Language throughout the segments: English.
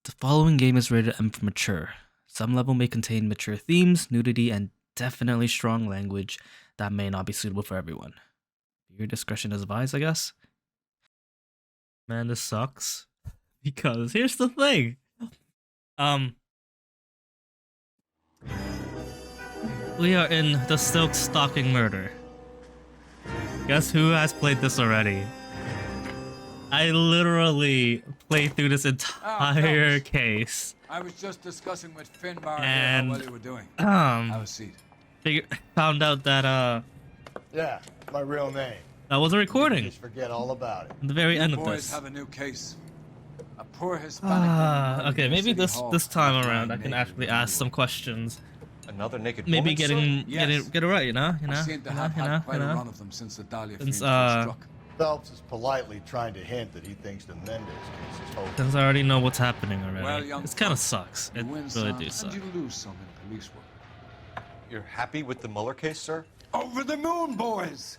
The following game is rated M for mature. Some level may contain mature themes, nudity, and definitely strong language that may not be suitable for everyone. Your discretion is advised, I guess. Man, this sucks. Because here's the thing. We are in the Silk Stalking Murder. Guess who has played this already? I literally played through this entire case. I was just discussing with Finbar and how well you were doing. Have a seat. Found out that Yeah, my real name. that was a recording. Just forget all about it. At the very end of Boys this. have a new case. A poor Hispanic. Okay, maybe this time around I can actually ask some questions. Another naked Maybe woman, getting Yes. get it right, you know. Seem to have had quite a run of them since the Dahlia Since, fiend first struck. Phelps is politely trying to hint that he thinks the Mendez case is hopeless. Since I already know what's happening already. Well, young This kind of fellow, sucks. You It win really some, do suck. and you lose some in police work. You're happy with the Mueller case, sir? Over the moon, boys!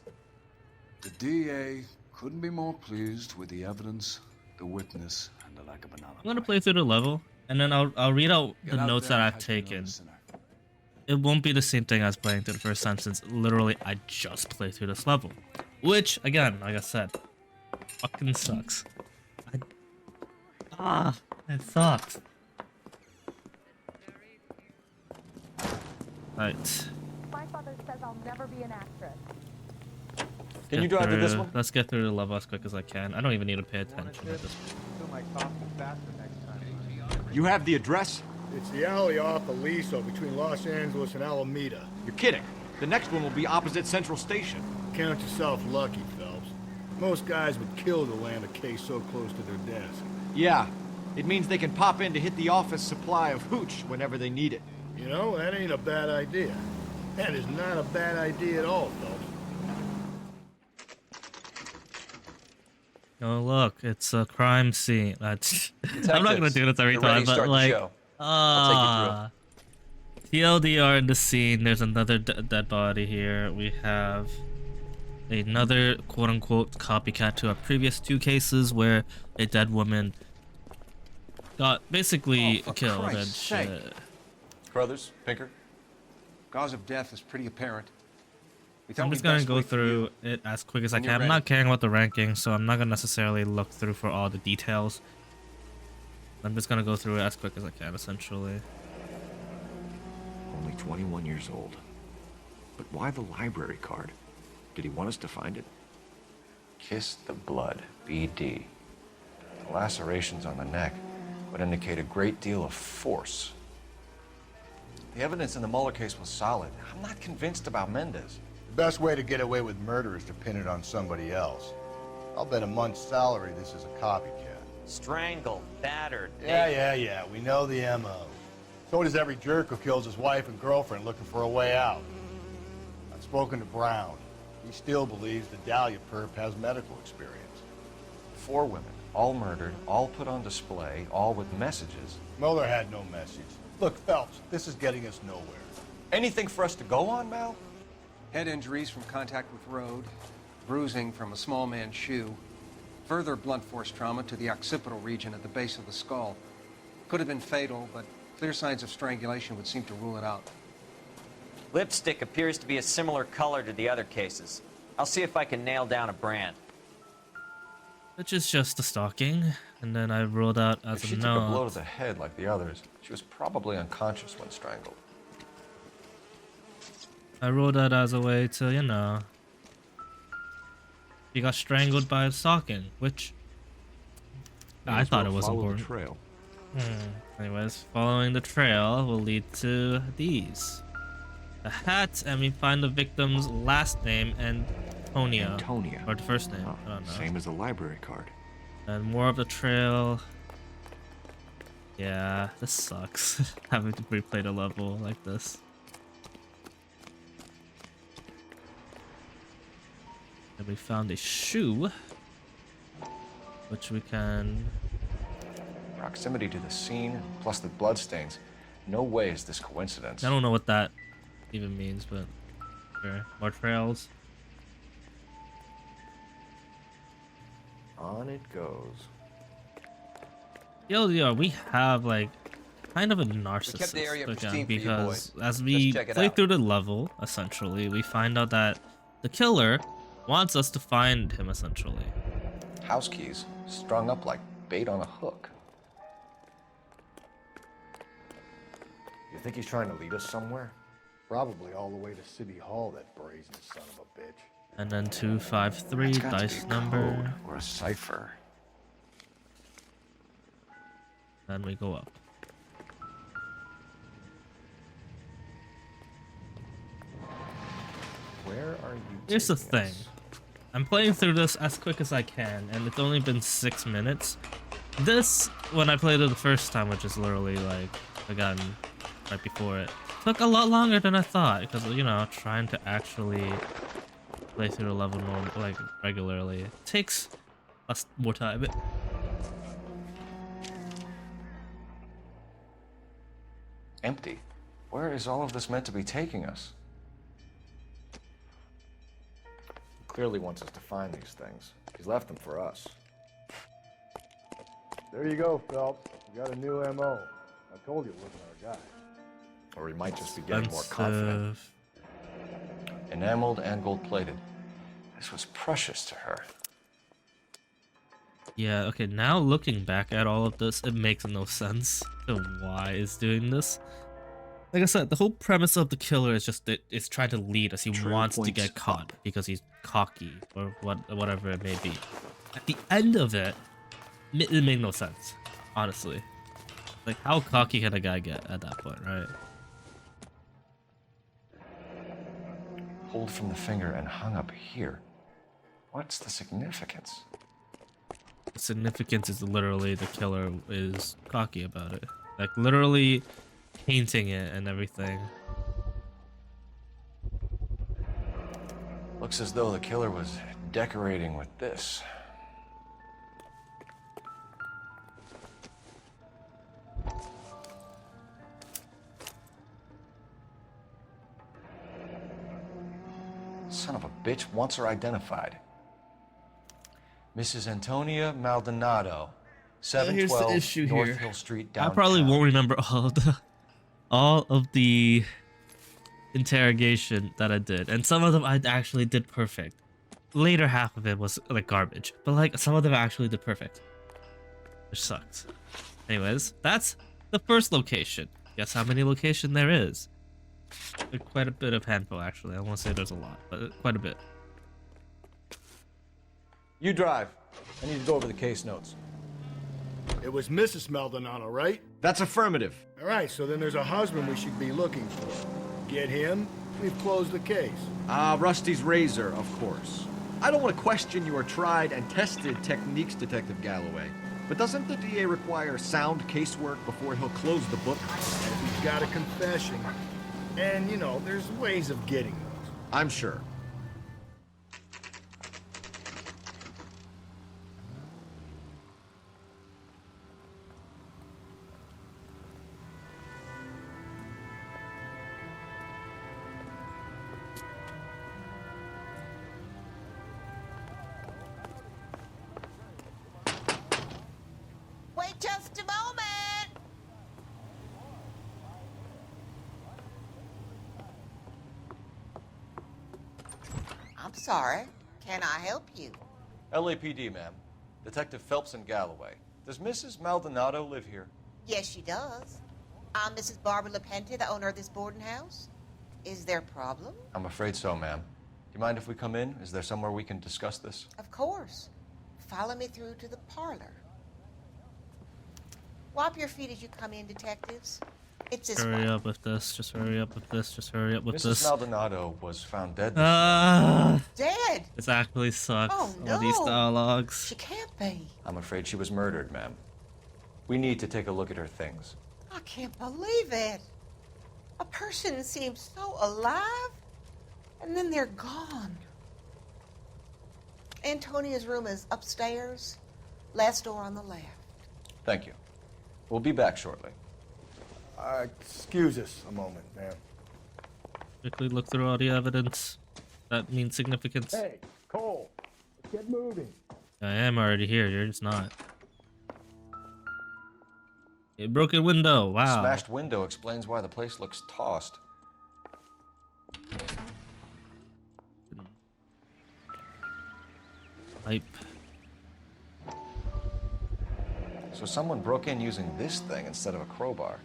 The DA couldn't be more pleased with the evidence, the witness, and the lack of an alibi. I'm gonna play through the level, and then I'll read out Get the out notes there that and I've hide below taken. the sinner. It won't be the same thing as playing through the first time, since literally I just played through this level, which again, like I said, fucking sucks. It sucks. Right. My father says I'll never be an actress. Can you drive to this one? Let's get through the level as quick as I can. I don't even need to pay attention at this point. You have the address? It's the alley off Aliso between Los Angeles and Alameda. You're kidding. The next one will be opposite Central Station. Count yourself lucky, Phelps. Most guys would kill to land a case so close to their desk. Yeah. It means they can pop in to hit the office supply of hooch whenever they need it. You know, that ain't a bad idea. That is not a bad idea at all, Phelps. Oh look, it's a crime scene. That's I'm not gonna do this every You're ready time, to but start the like, show. I'll TLDR in the scene. There's another dead body here. We have another quote-unquote copycat to our previous two cases where a dead woman got basically Oh, for killed and Christ's sake. shit. Brothers, Pinker? Cause of death is pretty apparent. We thought I'm we'd just gonna best go wait for you. through it as quick as I When can. you're I'm not ready. caring about the ranking, so I'm not gonna necessarily look through for all the details. I'm just gonna go through it as quick as I can, essentially. Only 21 years old. But why the library card? Did he want us to find it? Kiss the blood, BD. The lacerations on the neck would indicate a great deal of force. The evidence in the Mueller case was solid. I'm not convinced about Mendez. The best way to get away with murder is to pin it on somebody else. I'll bet a month's salary this is a copycat. Strangled, battered. Yeah. We know the M.O. So does every jerk who kills his wife and girlfriend looking for a way out. I've spoken to Brown. He still believes the Dahlia perp has medical experience. 4 women, all murdered, all put on display, all with messages. Mueller had no message. Look, Phelps, this is getting us nowhere. Anything for us to go on, Mal? Head injuries from contact with road, bruising from a small man's shoe, further blunt force trauma to the occipital region at the base of the skull. Could have been fatal, but clear signs of strangulation would seem to rule it out. Lipstick appears to be a similar color to the other cases. I'll see if I can nail down a brand. Which is just the stalking, and then I ruled out as If she a took a blow note. to the head like the others, she was probably unconscious when strangled. I ruled out as a way to, you know, he got strangled by stalking, which I thought it was Follow important. the trail. Anyways, following the trail will lead to these. A hat, and we find the victim's last name, Antonia. Antonia. Or the first name, Oh, I don't know. same as the library card. And more of the trail. Yeah, this sucks. Having to replay the level like this. And we found a shoe, which we can. Proximity to the scene, plus the bloodstains. No way is this coincidence. I don't know what that even means, but sure. More trails. On it goes. Yeah, we have like kind of a We narcissist kept the area again pristine for you because boys. as Just we check it play out. through the level, essentially, we find out that the killer wants us to find him. Essentially, House keys strung up like bait on a hook. You think he's trying to lead us somewhere? Probably all the way to City Hall, that brazen son of a bitch. and then 253 It's got to dice be a number, code or a cipher. then we go up. Where are you Here's the taking thing. us? I'm playing through this as quick as I can, and it's only been 6 minutes. This, when I played it the first time, which is literally like, again, right before it, took a lot longer than I thought, because, you know, trying to actually play through the level like regularly takes us more time. Empty. Where is all of this meant to be taking us? He clearly wants us to find these things. He's left them for us. There you go, Phelps. You got a new M.O. I told you it wasn't our guy. Or he might just be getting more confident. Expensive. Enameled and gold-plated. This was precious to her. Yeah, okay, now looking back at all of this, it makes no sense to why it's doing this. Like I said, the whole premise of the killer is just that it's trying to lead us. He True wants to points get caught up. because he's cocky or whatever it may be. At the end of it, it made no sense, honestly. Like, how cocky can a guy get at that point, right? Pulled from the finger and hung up here. What's the significance? The significance is literally the killer is cocky about it. Like, literally painting it and everything. Looks as though the killer was decorating with this. Son of a bitch wants her identified. Mrs. Antonia Maldonado, Here's the 712 issue North here. Hill Street, I downtown. probably won't remember all of the interrogation that I did, and some of them I actually did perfect. Later half of it was like garbage, but like some of them I actually did perfect, which sucks. Anyways, that's the first location. Guess how many locations there is? Quite a bit of handful, actually. I won't say there's a lot, but quite a bit. You drive. I need to go over the case notes. It was Mrs. Maldonado, right? That's affirmative. All right, so then there's a husband we should be looking for. Get him, we've closed the case. Rusty's razor, of course. I don't want to question your tried and tested techniques, Detective Galloway. But doesn't the DA require sound casework before he'll close the book? And if he's got a confession, and you know, there's ways of getting those. I'm sure. Wait just a moment! I'm sorry. Can I help you? LAPD, ma'am. Detective Phelps and Galloway. Does Mrs. Maldonado live here? Yes, she does. I'm Mrs. Barbara LaPente, the owner of this boarding house. Is there a problem? I'm afraid so, ma'am. Do you mind if we come in? Is there somewhere we can discuss this? Of course. Follow me through to the parlor. Wipe your feet as you come in, detectives. It's this Hurry way. up with this. Just hurry up with this. Just hurry up with Mrs. this. Maldonado was found dead this Dead! This actually sucks. Oh, All these no. dialogues. She can't be. I'm afraid she was murdered, ma'am. We need to take a look at her things. I can't believe it. A person seems so alive, and then they're gone. Antonia's room is upstairs, last door on the left. Thank you. We'll be back shortly. Excuse us a moment, ma'am. Quickly look through all the evidence that means significance. Hey, Cole, let's get moving. I am already here. You're just not. A broken window. The Wow. smashed window explains why the place looks tossed. Pipe. So someone broke in using this thing instead of a crowbar.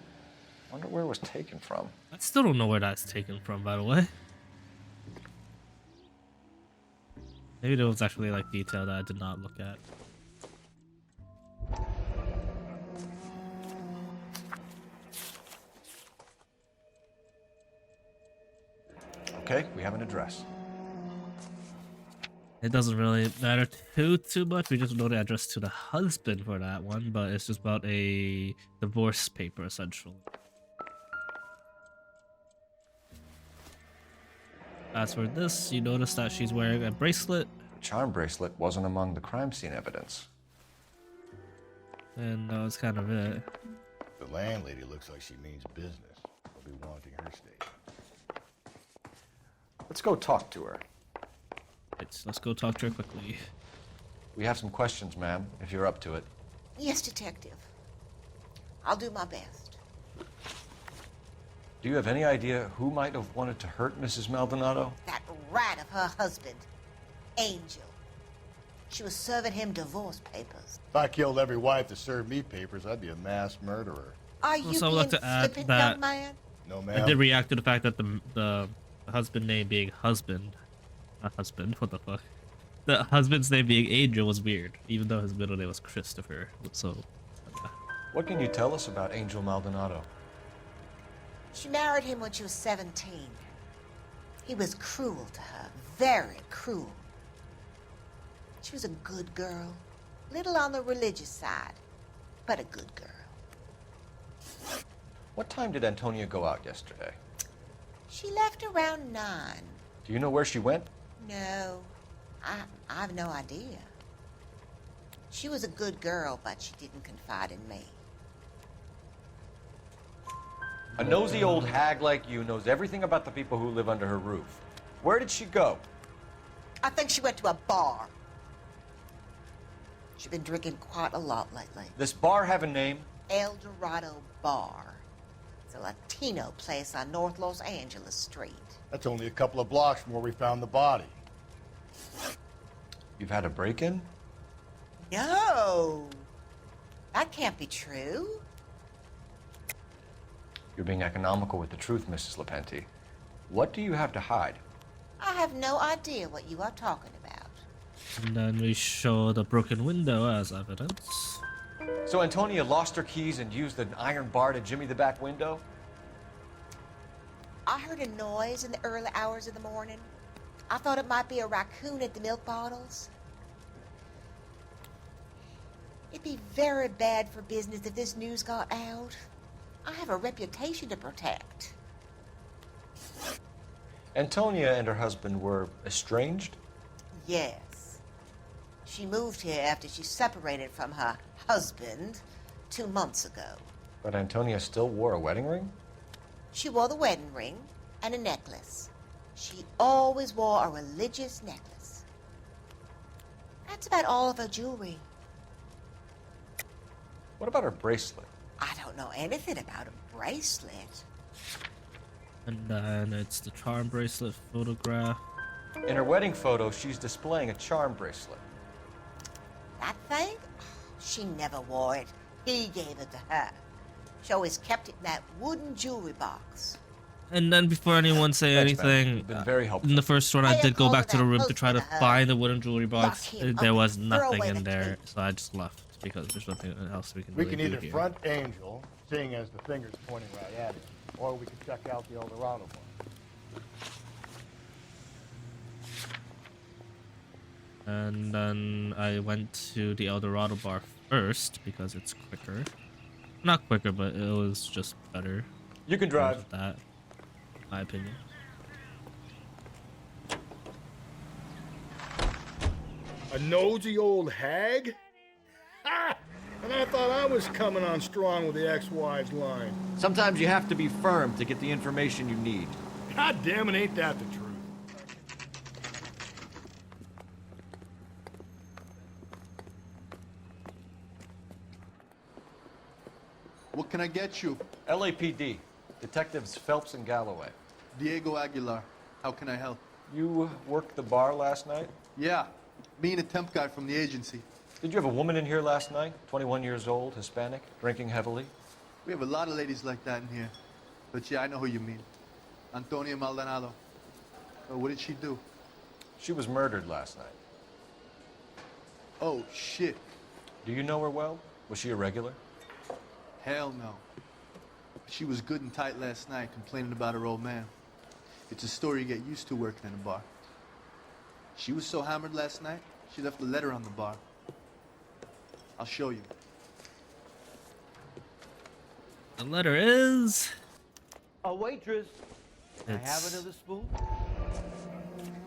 Wonder where it was taken from. I still don't know where that's taken from, by the way. Maybe there was actually like detail that I did not look at. Okay, we have an address. It doesn't really matter too much. We just know the address to the husband for that one, but it's just about a divorce paper essentially. As for this, you notice that she's wearing a bracelet. The charm bracelet wasn't among the crime scene evidence. And that was kind of it. The landlady looks like she means business. I'll be wanting her station. Let's go talk to her. Right, let's go talk to her quickly. We have some questions, ma'am, if you're up to it. Yes, Detective. I'll do my best. Do you have any idea who might have wanted to hurt Mrs. Maldonado? That rat of her husband, Angel. She was serving him divorce papers. If I killed every wife that served me papers, I'd be a mass murderer. Are you Also, I'd like being to add flippant, that- young man? No, I ma'am. did react to the fact that the husband name being husband, not husband. What the fuck? The husband's name being Angel was weird, even though his middle name was Christopher. So, What can you tell us about Angel Maldonado? She married him when she was 17. He was cruel to her, very cruel. She was a good girl, little on the religious side, but a good girl. What time did Antonia go out yesterday? She left around 9. Do you know where she went? No, I have no idea. She was a good girl, but she didn't confide in me. A nosy old hag like you knows everything about the people who live under her roof. Where did she go? I think she went to a bar. She's been drinking quite a lot lately. This bar have a name? El Dorado Bar. It's a Latino place on North Los Angeles Street. That's only a couple of blocks from where we found the body. You've had a break-in? No! That can't be true. You're being economical with the truth, Mrs. Lepenti. What do you have to hide? I have no idea what you are talking about. and then we show the broken window as evidence. So Antonia lost her keys and used an iron bar to jimmy the back window? I heard a noise in the early hours of the morning. I thought it might be a raccoon at the milk bottles. It'd be very bad for business if this news got out. I have a reputation to protect. Antonia and her husband were estranged? Yes. She moved here after she separated from her husband 2 months ago. But Antonia still wore a wedding ring? She wore the wedding ring and a necklace. She always wore a religious necklace. That's about all of her jewelry. What about her bracelet? I don't know anything about a bracelet. And then it's the charm bracelet photograph. In her wedding photo, she's displaying a charm bracelet. That thing? She never wore it. He gave it to her. She always kept it in that wooden jewelry box. And then before anyone say Thanks, man. anything, You've been very helpful. in the first one I I did go am back to the calling room that to try to husband a find the wooden jewelry box. Lock him There up was and throw nothing away in the there, key. so I just left because there's nothing else we can We really can do either here. front Angel, seeing as the finger's pointing right at him, or we can check out the El Dorado one. And then I went to the El Dorado bar first because it's quicker. Not quicker, but it was just better. You can in terms drive. of that, my opinion. A nosy old hag? Ha! And I thought I was coming on strong with the ex-wives line. Sometimes you have to be firm to get the information you need. God damn it, ain't that the truth? What can I get you? LAPD. Detectives Phelps and Galloway. Diego Aguilar. How can I help? You worked the bar last night? Yeah, me and a temp guy from the agency. Did you have a woman in here last night? 21 years old, Hispanic, drinking heavily? We have a lot of ladies like that in here. But yeah, I know who you mean. Antonia Maldonado. What did she do? She was murdered last night. Oh, shit. Do you know her well? Was she a regular? Hell no. She was good and tight last night, complaining about her old man. It's a story you get used to working in a bar. She was so hammered last night, she left a letter on the bar. I'll show you. The letter is... A waitress. I have It's, another spoon.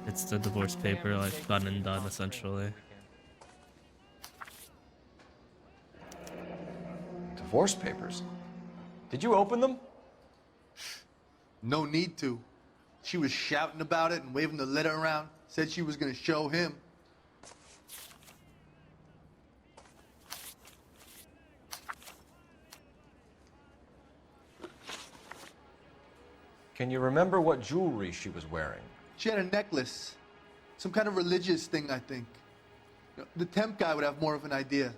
it's the divorce paper, like, done and done, essentially. Divorce papers? Did you open them? No need to. She was shouting about it and waving the letter around. Said she was gonna show him. Can you remember what jewelry she was wearing? She had a necklace. Some kind of religious thing, I think. The temp guy would have more of an idea.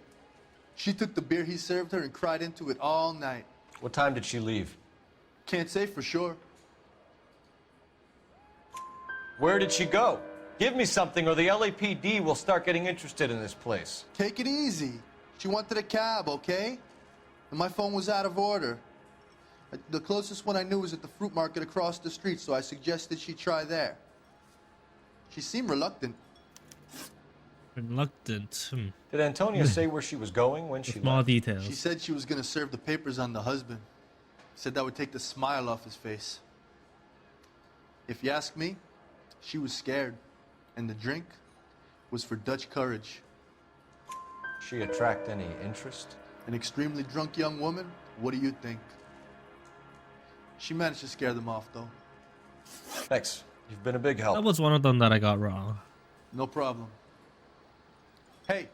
She took the beer he served her and cried into it all night. What time did she leave? Can't say for sure. Where did she go? Give me something or the LAPD will start getting interested in this place. Take it easy. She wanted a cab, okay? And my phone was out of order. The closest one I knew was at the fruit market across the street, so I suggested she try there. She seemed reluctant. Reluctant. Did Antonia say where she was going when she Small left? details. She said she was gonna serve the papers on the husband. Said that would take the smile off his face. If you ask me, she was scared. And the drink was for Dutch courage. She attract any interest? An extremely drunk young woman? What do you think? She managed to scare them off, though. Thanks. You've been a big help. That was one of them that I got wrong. No problem. Hey,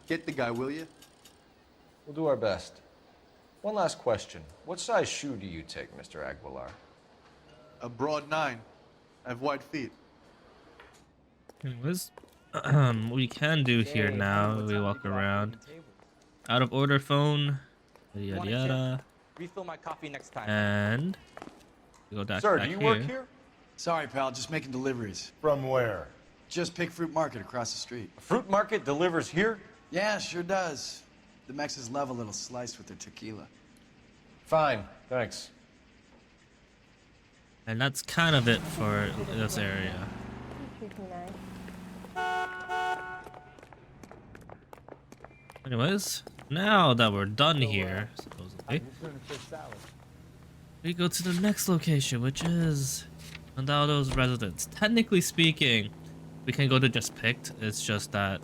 get the guy, will you? We'll do our best. One last question. What size shoe do you take, Mr. Aguilar? A broad 9. I have wide feet. Anyways, we can do here now. We walk around. Out of order phone. Yada yada. Refill my coffee next time. And we go back Sir, back do you here. work here? Sorry, pal, just making deliveries. From where? Just Pick Fruit Market across the street. A fruit market delivers here? Yeah, sure does. The Mexes love a little slice with their tequila. Fine, thanks. And that's kind of it for this area. Anyways, now that we're done here, supposedly, we go to the next location, which is Ronaldo's residence. Technically speaking, we can go to just picked. It's just that,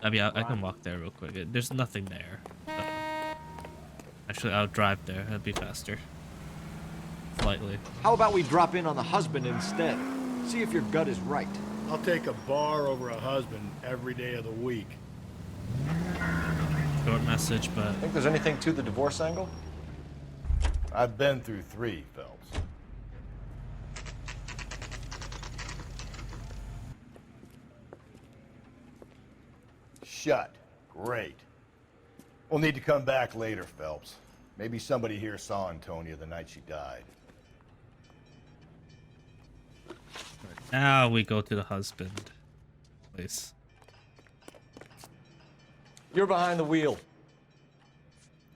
I mean, I can walk there real quick. There's nothing there. So, actually, I'll drive there. That'd be faster. Slightly. How about we drop in on the husband instead? See if your gut is right. I'll take a bar over a husband every day of the week. Short message, but Think there's anything to the divorce angle? I've been through 3, Phelps. Shut. Great. We'll need to come back later, Phelps. Maybe somebody here saw Antonia the night she died. now we go to the husband place. You're behind the wheel.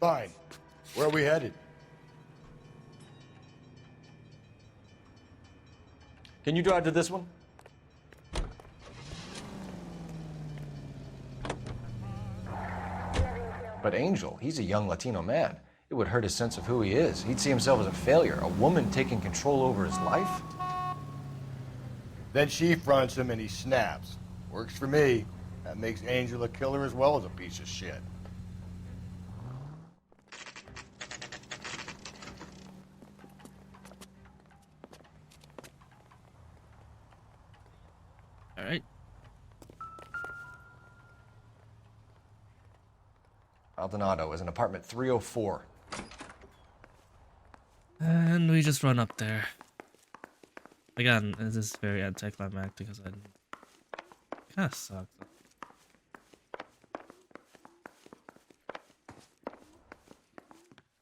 Fine. Where are we headed? Can you drive to this one? But Angel, he's a young Latino man. It would hurt his sense of who he is. He'd see himself as a failure, a woman taking control over his life. Then she fronts him and he snaps. Works for me. That makes Angel a killer as well as a piece of shit. All right. Maldonado is in apartment 304. And we just run up there. Again, this is very anticlimactic because I kind of sucked.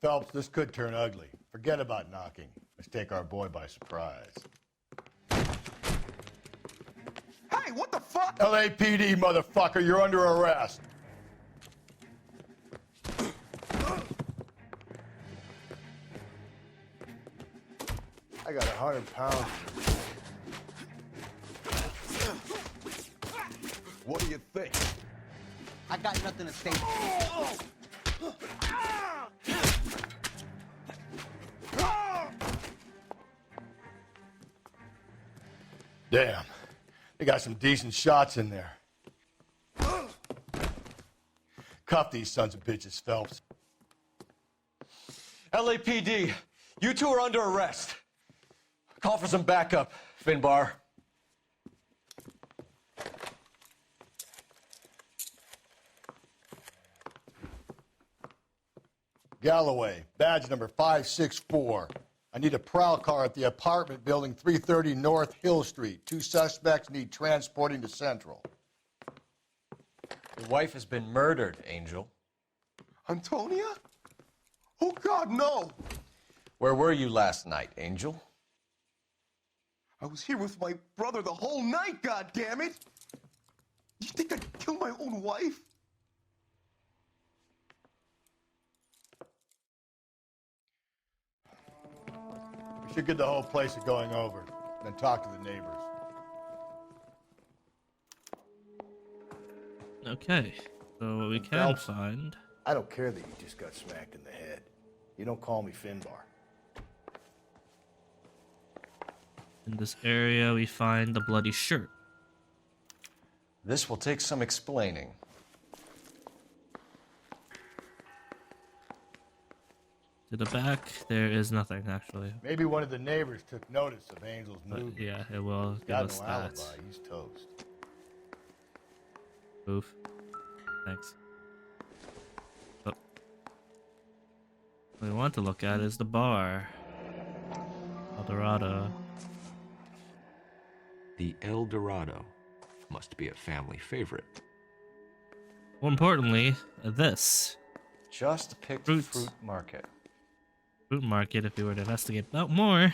Phelps, this could turn ugly. Forget about knocking. Let's take our boy by surprise. Hey, what the fuck? LAPD, motherfucker, you're under arrest. I got 100 pounds. What do you think? I got nothing to say. Damn, they got some decent shots in there. Cuff these sons of bitches, Phelps. LAPD, you two are under arrest. Call for some backup, Finbar. Galloway, badge number 564. I need a prowl car at the apartment building 330 North Hill Street. 2 suspects need transporting to Central. Your wife has been murdered, Angel. Antonia? Oh, God, no! Where were you last night, Angel? I was here with my brother the whole night, goddammit! You think I'd kill my own wife? We should get the whole place going over, then talk to the neighbors. Okay, so what we can Phelps, find. I don't care that you just got smacked in the head. You don't call me Finbar. In this area, we find the bloody shirt. This will take some explaining. To the back, there is nothing actually. Maybe one of the neighbors took notice of Angel's But movement. yeah, it will give Got us no that. alibi. He's toast. Oof. Thanks. Oh. What we want to look at is the bar. El Dorado. The El Dorado must be a family favorite. More importantly, this. Just picked Fruit. fruit market. Fruit market, if we were to investigate that more. I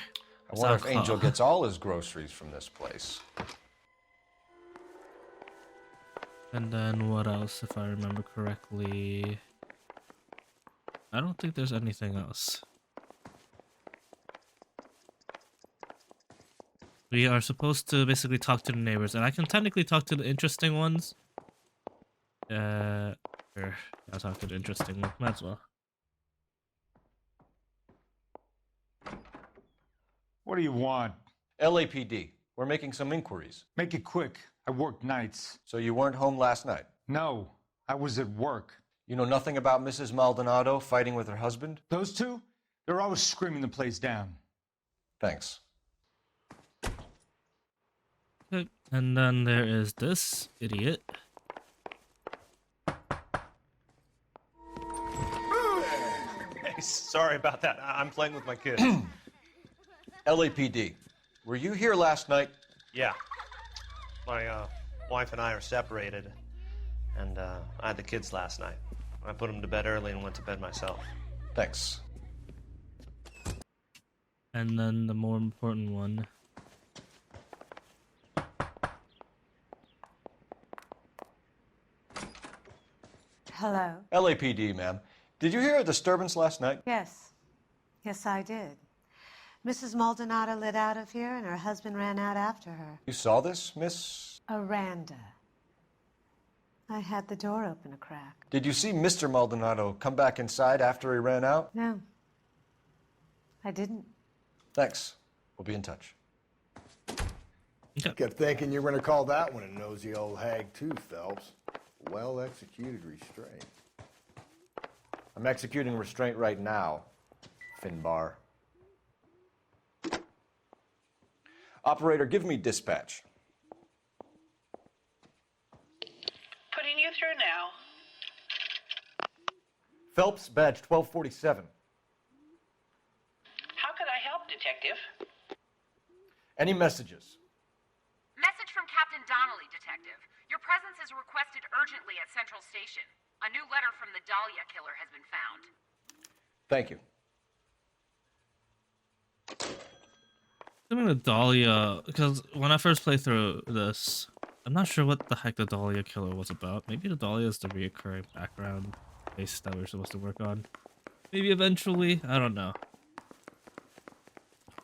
wonder if Angel gets all his groceries from this place. And then what else, if I remember correctly? I don't think there's anything else. We are supposed to basically talk to the neighbors, and I can technically talk to the interesting ones. Sure. I'll talk to the interesting one. Might as well. What do you want? LAPD, we're making some inquiries. Make it quick. I work nights. So you weren't home last night? No, I was at work. You know nothing about Mrs. Maldonado fighting with her husband? Those two? They're always screaming the place down. Thanks. Okay. And then there is this idiot. Hey, sorry about that. I'm playing with my kids. LAPD, were you here last night? Yeah. My wife and I are separated, and I had the kids last night. I put them to bed early and went to bed myself. Thanks. And then the more important one. Hello? LAPD, ma'am. Did you hear a disturbance last night? Yes. Yes, I did. Mrs. Maldonado lit out of here, and her husband ran out after her. You saw this, Miss? Aranda. I had the door open a crack. Did you see Mr. Maldonado come back inside after he ran out? No. I didn't. Thanks. We'll be in touch. Kept thinking you were going to call that one a nosy old hag too, Phelps. Well-executed restraint. I'm executing restraint right now, Finbar. Operator, give me dispatch. Putting you through now. Phelps, badge 1247. How can Detective. Any messages? Message from Captain Donnelly, Detective. Your presence is requested urgently at Central Station. A new letter from the Dahlia killer has been found. Thank you. Assuming the Dahlia, because when I first played through this, I'm not sure what the heck the Dahlia killer was about. Maybe the Dahlia is the reoccurring background base that we're supposed to work on. Maybe eventually, I don't know.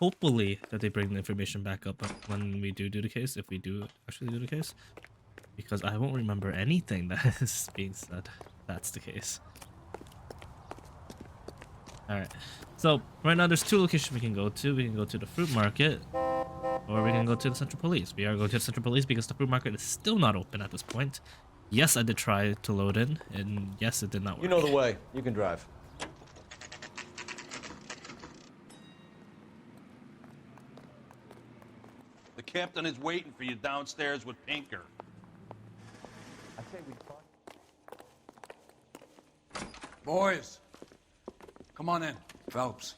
Hopefully that they bring the information back up when we do the case, if we do actually do the case. Because I won't remember anything that is being said. That's the case. Alright, so right now there's two locations we can go to. We can go to the fruit market, or we can go to the Central Police. We are going to the Central Police because the fruit market is still not open at this point. Yes, I did try to load in, and yes, it did not work. You know the way. You can drive. The captain is waiting for you downstairs with Pinker. I say we talk. Boys, come on in. Phelps,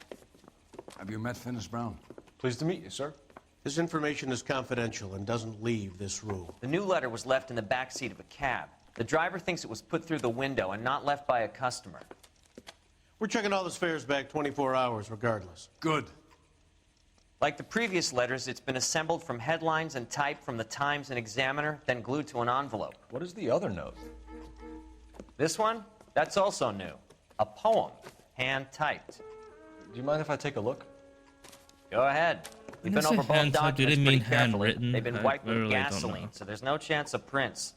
have you met Finis Brown? Pleased to meet you, sir. This information is confidential and doesn't leave this room. The new letter was left in the back seat of a cab. The driver thinks it was put through the window and not left by a customer. We're checking all this fares back 24 hours regardless. Good. Like the previous letters, it's been assembled from headlines and typed from the Times and Examiner, then glued to an envelope. What is the other note? This one? That's also new. A poem, hand-typed. Do you mind if I take a look? Go ahead. We've been over both documents pretty carefully. They've been wiped with gasoline, so there's no chance of prints.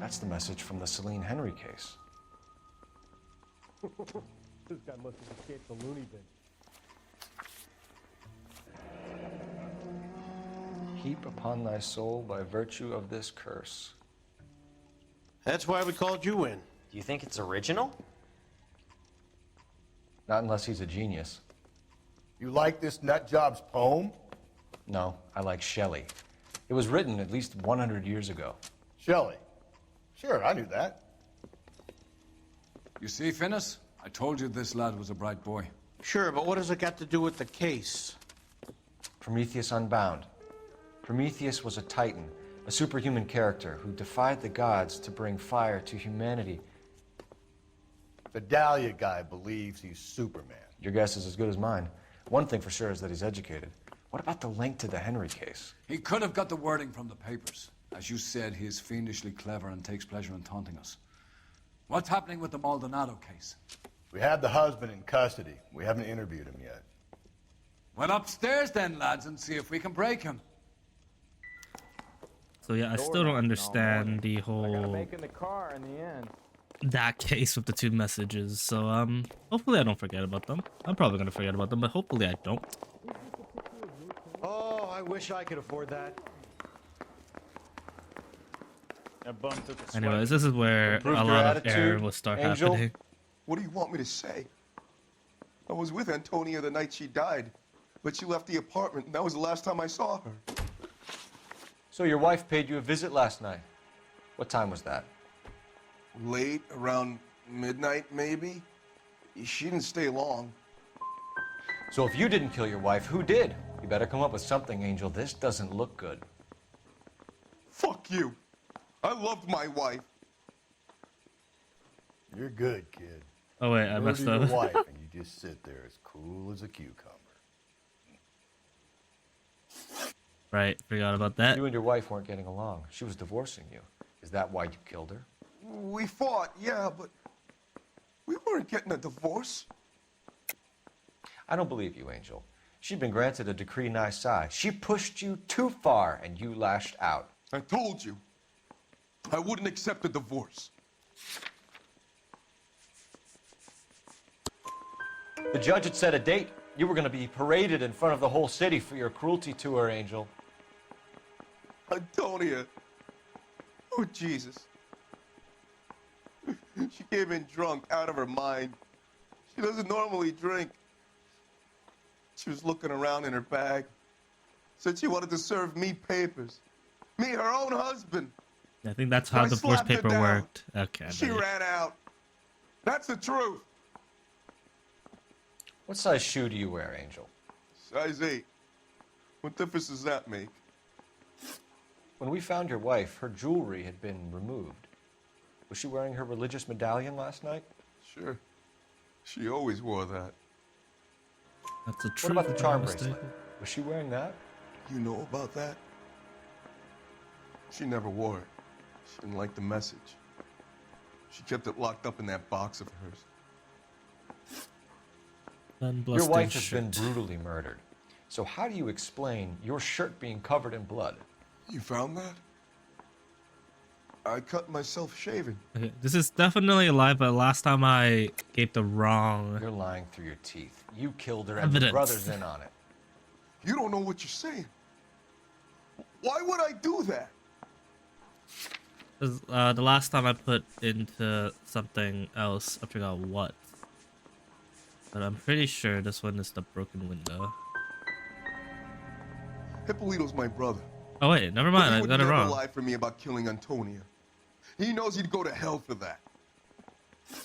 That's the message from the Celine Henry case. This guy must have escaped the loony bin. Heap upon thy soul by virtue of this curse. That's why we called you in. Do you think it's original? Not unless he's a genius. You like this nutjob's poem? No, I like Shelley. It was written at least 100 years ago. Shelley? Sure, I knew that. You see, Finis? I told you this lad was a bright boy. Sure, but what has it got to do with the case? Prometheus Unbound. Prometheus was a titan, a superhuman character who defied the gods to bring fire to humanity. The Dahlia guy believes he's Superman. Your guess is as good as mine. One thing for sure is that he's educated. What about the link to the Henry case? He could have got the wording from the papers. As you said, he is fiendishly clever and takes pleasure in taunting us. What's happening with the Maldonado case? We have the husband in custody. We haven't interviewed him yet. Well, upstairs then, lads, and see if we can break him. So yeah, I still don't understand the whole Making the car in the end. that case with the two messages. So hopefully I don't forget about them. I'm probably gonna forget about them, but hopefully I don't. Oh, I wish I could afford that. Anyways, this is where a lot of error will start happening. What do you want me to say? I was with Antonia the night she died, but she left the apartment, and that was the last time I saw her. So your wife paid you a visit last night. What time was that? Late, around midnight, maybe? She didn't stay long. So if you didn't kill your wife, who did? You better come up with something, Angel. This doesn't look good. Fuck you. I loved my wife. You're good, kid. Oh wait, I messed Murder up. your wife and you just sit there as cool as a cucumber. Right, forgot about that. You and your wife weren't getting along. She was divorcing you. Is that why you killed her? We fought, yeah, but we weren't getting a divorce. I don't believe you, Angel. She'd been granted a decree nisi. She pushed you too far, and you lashed out. I told you. I wouldn't accept a divorce. The judge had set a date. You were going to be paraded in front of the whole city for your cruelty to her, Angel. Antonia. Oh, Jesus. She came in drunk, out of her mind. She doesn't normally drink. She was looking around in her bag. Said she wanted to serve me papers. Me, her own husband. I think that's how I divorce slapped her paper down. worked. Okay. She ran out. That's the truth. What size shoe do you wear, Angel? Size 8. What difference does that make? When we found your wife, her jewelry had been removed. Was she wearing her religious medallion last night? Sure. She always wore that. That's a What true. about the charm bracelet? Was she wearing that? You know about that? She never wore it. She didn't like the message. She kept it locked up in that box of hers. Your wife has been brutally murdered. So how do you explain your shirt being covered in blood? You found that? I cut myself shaving. Okay, this is definitely a lie, but last time I gave the wrong. You're lying through your teeth. You killed her and Evidence. your brother's in on it. You don't know what you're saying. Why would I do that? The last time I put into something else, I forgot what. But I'm pretty sure this one is the broken window. Hippolito's my brother. Oh wait, never mind, I got it He would wrong. never lie for me about killing Antonia. He knows he'd go to hell for that.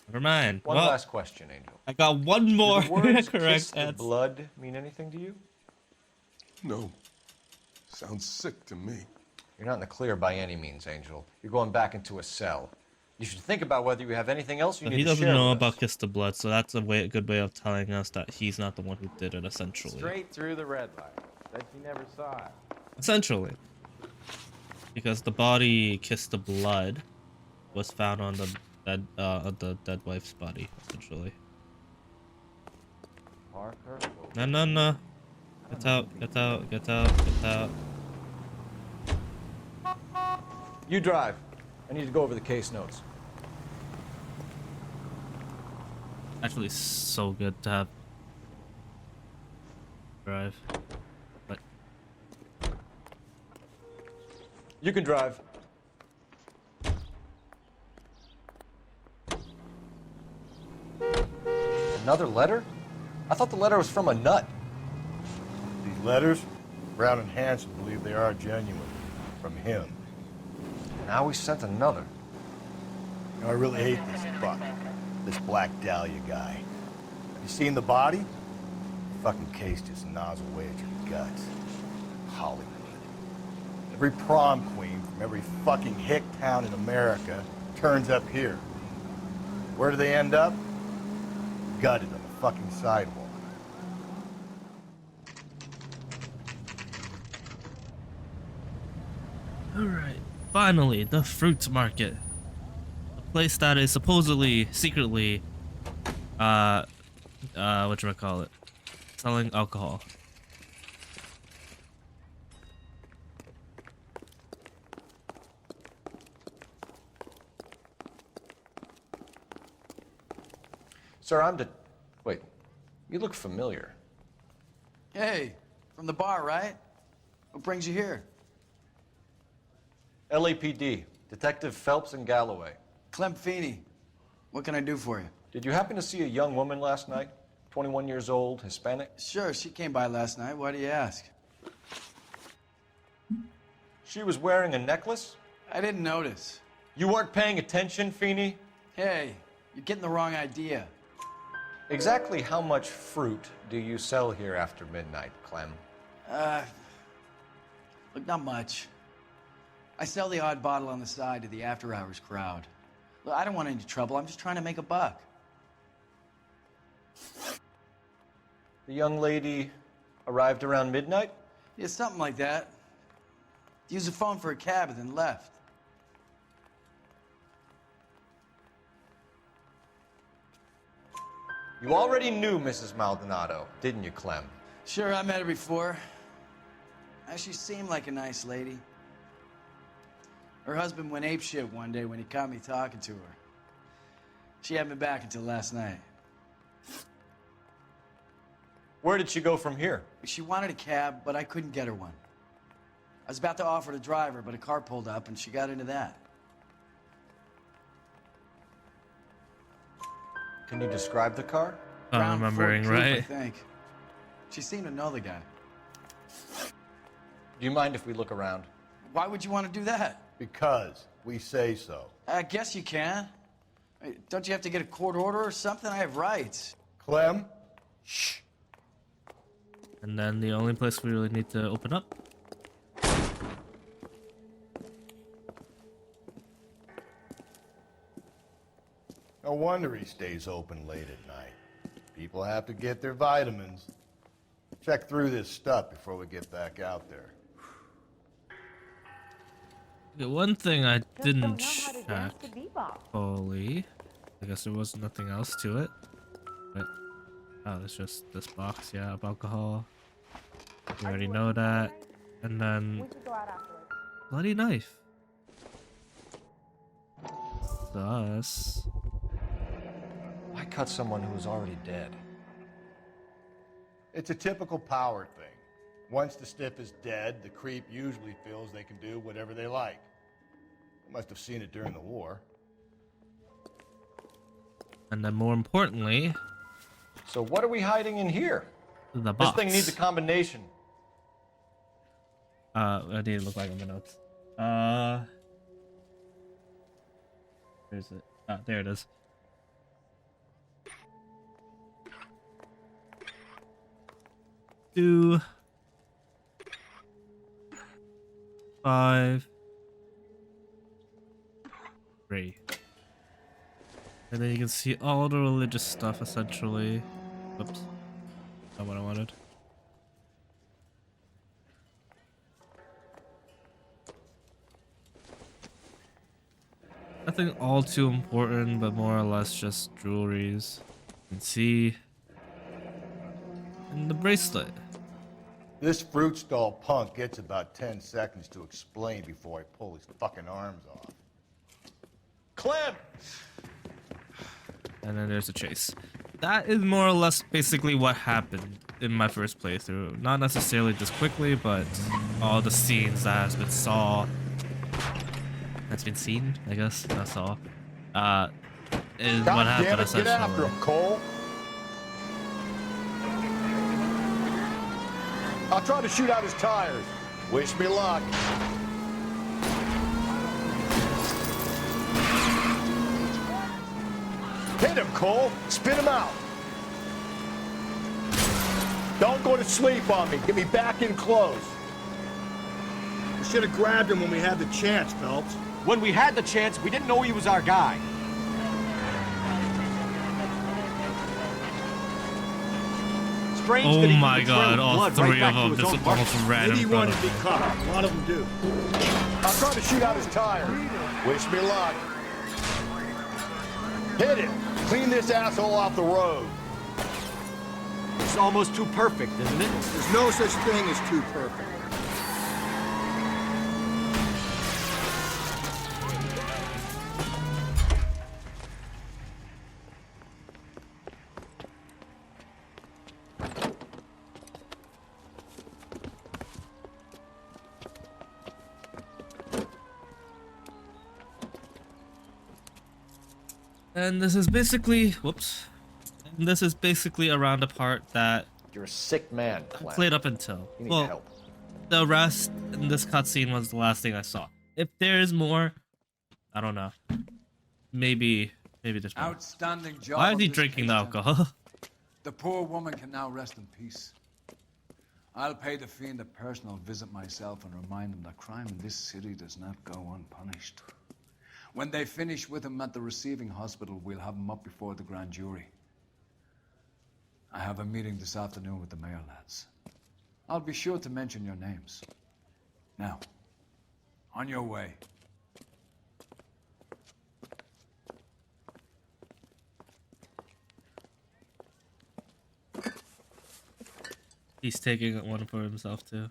Never mind. One Well, last question, Angel. I got one more Do the words correct "kiss the answer. blood" mean anything to you? No. Sounds sick to me. You're not in the clear by any means, Angel. You're going back into a cell. You should think about whether you have anything else you But need he to doesn't share know with us. about Kiss the Blood, so that's a good way of telling us that he's not the one who did it, essentially. Straight through the red light. Bet you never saw it. Essentially. Because the body Kissed the Blood was found on the dead wife's body, essentially. Parker. No. Get out. You drive. I need to go over the case notes. Actually, so good to have drive. But You can drive. Another letter? I thought the letter was from a nut. These letters, Brown and Hanson believe they are genuine. From him. Now we sent another. You know, I really hate this fuck. This Black Dahlia guy. Have you seen the body? The fucking case just gnaws away at your guts. Hollywood. Every prom queen from every fucking hick town in America turns up here. Where do they end up? Gutted on the fucking sidewalk. alright. Finally, the fruit market. A place that is supposedly, secretly, whatchamacallit, selling alcohol. Sir, Wait, you look familiar. Hey, from the bar, right? What brings you here? LAPD, Detective Phelps and Galloway. Clem Feeney. What can I do for you? Did you happen to see a young woman last night? 21 years old, Hispanic? Sure, she came by last night. Why do you ask? She was wearing a necklace? I didn't notice. You weren't paying attention, Feeney? Hey, you're getting the wrong idea. Exactly how much fruit do you sell here after midnight, Clem? Look, not much. I sell the odd bottle on the side to the after-hours crowd. Look, I don't want any trouble. I'm just trying to make a buck. The young lady arrived around midnight? Yeah, something like that. Used the phone for a cab and then left. You already knew Mrs. Maldonado, didn't you, Clem? Sure, I met her before. She seemed like a nice lady. Her husband went apeshit one day when he caught me talking to her. She hadn't been back until last night. Where did she go from here? She wanted a cab, but I couldn't get her one. I was about to offer to drive her, but a car pulled up and she got into that. Can you describe the car? Brown remembering Ford Coupe, I right. think. She seemed to know the guy. Do you mind if we look around? Why would you want to do that? Because we say so. I guess you can. Don't you have to get a court order or something? I have rights. Clem, Shh. And then the only place we really need to open up. No wonder he stays open late at night. People have to get their vitamins. Check through this stuff before we get back out there. Okay, one thing I didn't check fully. I guess there was nothing else to it. But oh, it's just this box, yeah, of alcohol. You already know that. And then bloody knife. Thus. Why cut someone who was already dead? It's a typical power thing. Once the stiff is dead, the creep usually feels they can do whatever they like. They must have seen it during the war. And then more importantly... So what are we hiding in here? The box. This thing needs a combination. I need to look like on the notes. Where's it? Ah, there it is. Two, 5, 3. And then you can see all the religious stuff essentially. Oops. Not what I wanted. Nothing all too important, but more or less just jewelries. You can see. And the bracelet. This fruit stall punk gets about 10 seconds to explain before I pull his fucking arms off. Clem! And then there's a chase. That is more or less basically what happened in my first playthrough. Not necessarily just quickly, but all the scenes that has been saw. That's been seen, I guess. Not saw. Is God what happened damn it, essentially. get after him, Cole. I'll try to shoot out his tires. Wish me luck. Hit him, Cole. Spit him out. Don't go to sleep on me. Get me back in close. We should have grabbed him when we had the chance, Phelps. When we had the chance, we didn't know he was our guy. Strange Oh that he my did the trail god, of all blood three right back of to them his own just mark. almost ran Maybe in he wanted front to of be caught. A lot of them do. I'll try to shoot out his tires. Wish me luck. Hit it. Clean this asshole off the road. It's almost too perfect, isn't it? There's no such thing as too perfect. And this is basically, whoops. And this is basically around the part that You're a sick man, I Clem. played up until. You need Well, help. the rest in this cutscene was the last thing I saw. If there is more, I don't know. Maybe there's more. Outstanding job. Why is on he this drinking case, the gentlemen. alcohol? The poor woman can now rest in peace. I'll pay the fiend a personal visit myself and remind him that crime in this city does not go unpunished. When they finish with him at the receiving hospital, we'll have him up before the grand jury. I have a meeting this afternoon with the mayor lads. I'll be sure to mention your names. Now, on your way. He's taking one for himself too.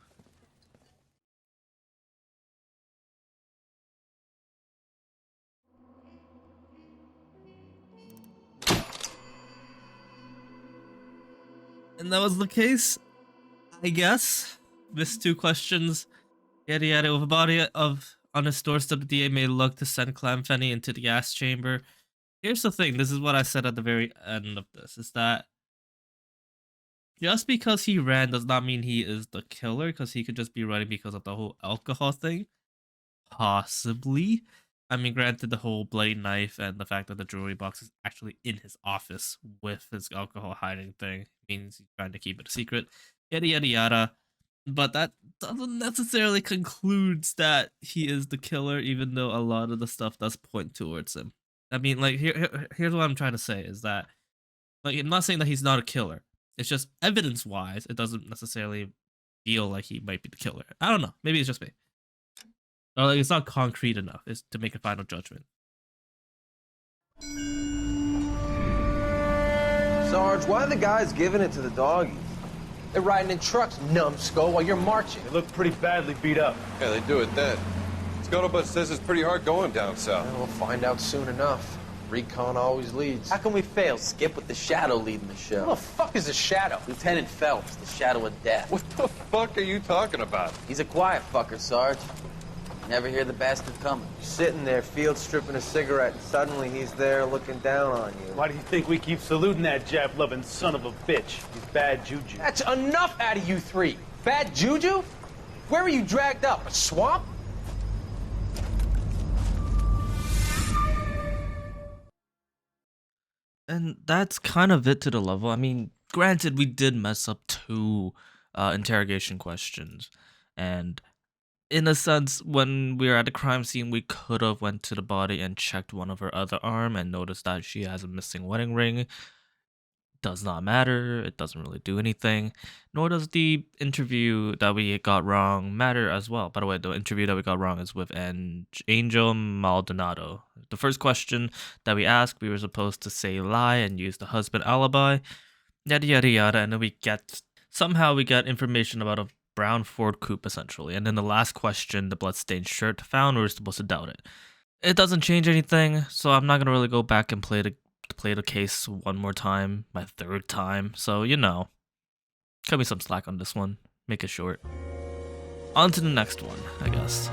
And that was the case, I guess. Missed 2 questions. Yada yada. With a body of on his doorstep, the DA may look to send Clamfenny into the gas chamber. Here's the thing. This is what I said at the very end of this. Is that just because he ran does not mean he is the killer. Because he could just be running because of the whole alcohol thing. Possibly. I mean, granted, the whole bloody knife and the fact that the jewelry box is actually in his office with his alcohol hiding thing means he's trying to keep it a secret. Yada yada yada. But that doesn't necessarily concludes that he is the killer, even though a lot of the stuff does point towards him. I mean, like, here's what I'm trying to say is that, like, I'm not saying that he's not a killer. It's just evidence-wise, it doesn't necessarily feel like he might be the killer. I don't know. Maybe it's just me. Or, like, it's not concrete enough is to make a final judgment. Sarge, why are the guys giving it to the doggies? They're riding in trucks, numbskull, while you're marching. They look pretty badly beat up. Yeah, they do at that. Scuttlebutt says it's pretty hard going down south. We'll find out soon enough. Recon always leads. How can we fail, Skip, with the Shadow leading the show? Who the fuck is the Shadow? Lieutenant Phelps, the Shadow of Death. What the fuck are you talking about? He's a quiet fucker, Sarge. Never hear the bastard coming. You're sitting there, field stripping a cigarette, and suddenly he's there looking down on you. Why do you think we keep saluting that Jap-loving son of a bitch? He's bad juju. That's enough out of you three. Bad juju? Where were you dragged up? A swamp? And that's kind of it to the level. I mean, granted, we did mess up 2 interrogation questions. And in a sense, when we were at the crime scene, we could have went to the body and checked one of her other arm and noticed that she has a missing wedding ring. Does not matter. It doesn't really do anything. Nor does the interview that we got wrong matter as well. By the way, the interview that we got wrong is with Angel Maldonado. The first question that we asked, we were supposed to say lie and use the husband alibi. Yada yada yada. And then we get information about a brown Ford coupe, essentially. And then the last question, the bloodstained shirt found, we were supposed to doubt it. It doesn't change anything, so I'm not going to really go back and play the case one more time, my 3rd time. So, you know, cut me some slack on this one. Make it short. On to the next one, I guess.